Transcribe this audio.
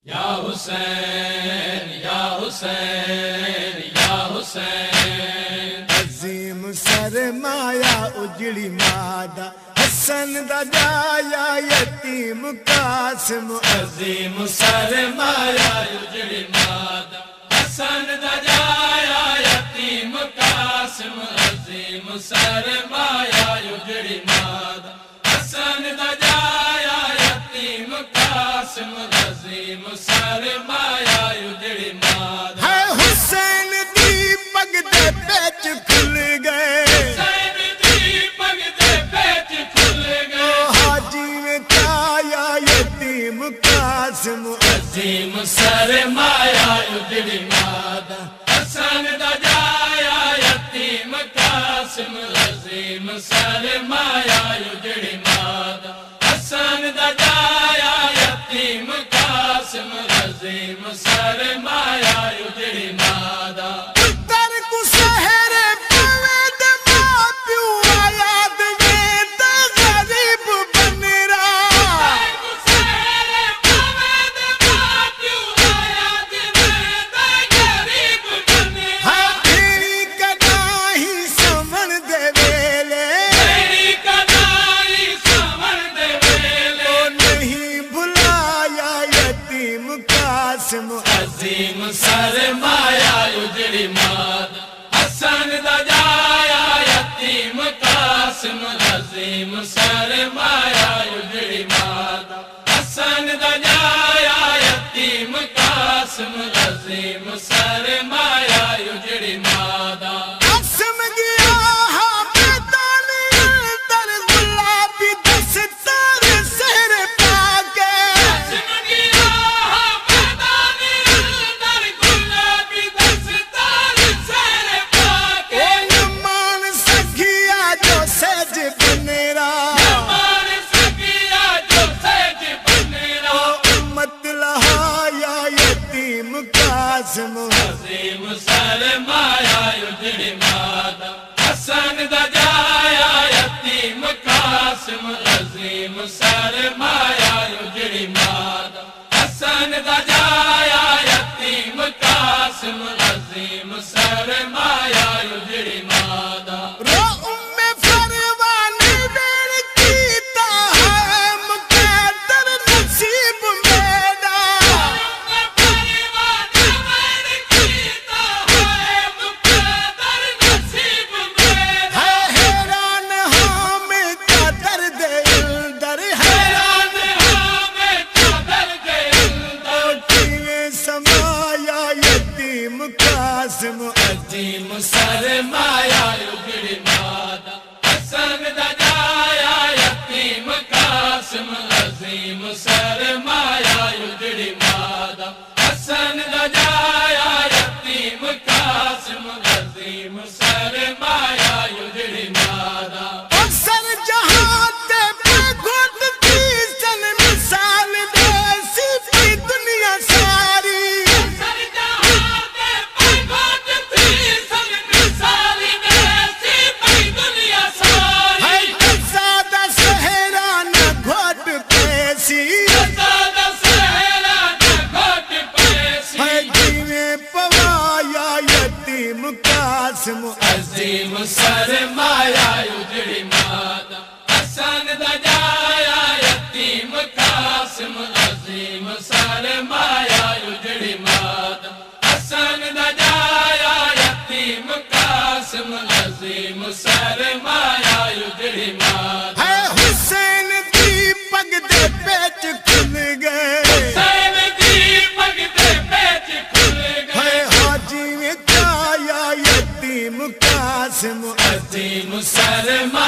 یا حسین یا حسین یا حسین، عظیم سرمایا اجڑی مادہ حسن دا جایا یتیم قاسم، عظیم سرمایا اجڑی مادہ حسن دا جایا یتیم قاسم، عظیم سرمایا اجڑی مادہ حسن دا جایا یتیم قاسم، عظیم سرمایا اجڑی مادہ ہے حسین دی پگ دے پیچ کھل گئے، حسین دی پگ دے پیچ کھل گئے، حاجی نے چایا یتیم قاسم، عظیم سرمایا اجڑی مادہ حسن دا جایا یتیم قاسم، عظیم سرمایا اجڑی مادہ حسن دا جایا یتیم قاسم، عظیم سرمایا اجڑی مادہ پتر کو سحر پوے دے ماں پیو یاد میں تا غریب بن رہا، ہاں تیری کدائی سمن دے ویلے او نہیں بھلایا یتیم قاسم، عظیم سرمایا اجڑی مادہ حسن دا جایا یتیم قاسم، عظیم سرمایا اجڑی مادہ حسن دا جایا یتیم قاسم، عظیم سرمایا اجڑی مادہ قاسم گیا ہاں بیدانی در گلابی دستار سر پاکے، او نمان سکھیا جو سج بنرا، او امت لہایا یتیم قاسم، عظیم سرمایا اجڑی مادہ حسن دا جایا یتیم قاسم، عظیم سرمایا اجڑی مادہ حسن دا جایا یتیم قاسم، عظیم سرمایا اجڑی مادہ رو ام فروانی بیر کیتا ہے مقدر نصیب میرا، ہے حیران ہاں میں کا درد اندر، حیران کیویں سمایا یتیم قاسم، عظیم سرمایا اجڑی مادہ حسن دا جایا یتیم قاسم، عظیم سرمایا اجڑی مادہ حسن دا جایا یتیم قاسم، عظیم سرمایا اجڑی مادہ اکثر جہاں تے پہ گھٹ دی سن مثال دے سی پی دنیا ساری، ہے زیادہ سہران گھٹ پیسی، ہے جیویں پوایا یتیم قاسم، عظیم سرمایا اجڑی مادہ حسن دا جایا یتیم قاسم، عظیم سرمایا اجڑی مادہ حسن دا جایا یتیم قاسم، عظیم سرمایا اجڑی مادہ ہے حسین دی پگ دے پیچ کھل گئے، حسین دی پگ دے پیچ کھل ہے گئے، حاجی نے چایا یتیم قاسم، عظیم سرمایا